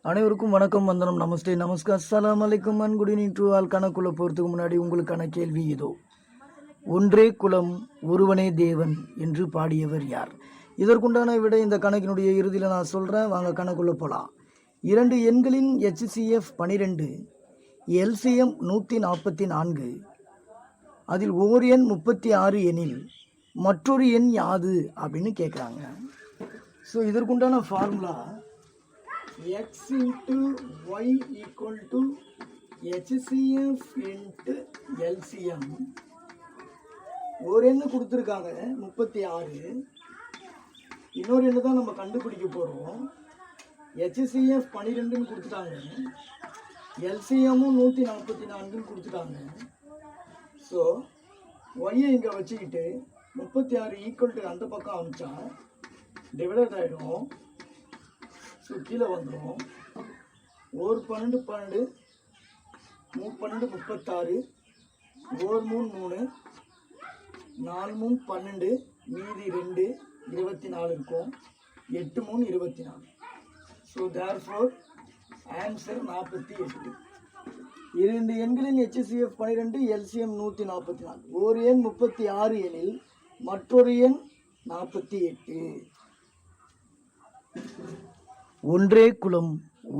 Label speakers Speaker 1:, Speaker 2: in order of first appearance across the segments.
Speaker 1: அனைவருக்கும் வணக்கம், வந்தனம், நமஸ்தே, நமஸ்கார், அஸ்ஸலாமு அலைக்கும் and good evening to all. கணக்குள்ள போகிறதுக்கு முன்னாடி உங்களுக்கான கேள்வி இதோ. ஒன்றே குலம் ஒருவனே தேவன் என்று பாடியவர் யார்? இதற்குண்டான விட இந்த கணக்கினுடைய இறுதியில் நான் சொல்கிறேன், வாங்க கணக்குள்ள போகலாம். 2 எண்களின் HCF 12, LCM 144, அதில் ஓர் எண் 36 எனில் மற்றொரு எண் யாது அப்படின்னு கேட்குறாங்க. ஸோ இதற்குண்டான formula x into y equal to HCF into LCM. ஒரு எண்ணு கொடுத்துருக்காங்க 36, இன்னொரு எண்ணு தான் நம்ம கண்டுபிடிக்க போகிறோம். HCF 12ன்னு கொடுத்துட்டாங்க, LCMமும் 144ன்னு கொடுத்துட்டாங்க. ஸோ ஒய்யை இங்கே வச்சுக்கிட்டு 36 ஈக்குவல் டு அந்த பக்கம் அனுப்பிச்சா டிவைடட் ஆகிடும். ஸோ கீழே வந்துடும். 1 12 12, 3 12 36, 1 3 3, 4 3 12, மீதி 2 24 இருக்கும். 8 3 24. So therefore answer 48. 2 எண்களின் HCF 12, LCM 144. ஒரு எண் 36 எனில் மற்றொரு எண் 48. ஒன்றே குலம்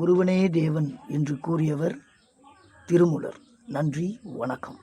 Speaker 1: ஒருவனே தேவன் என்று கூறியவர் திருமூலர். நன்றி, வணக்கம்.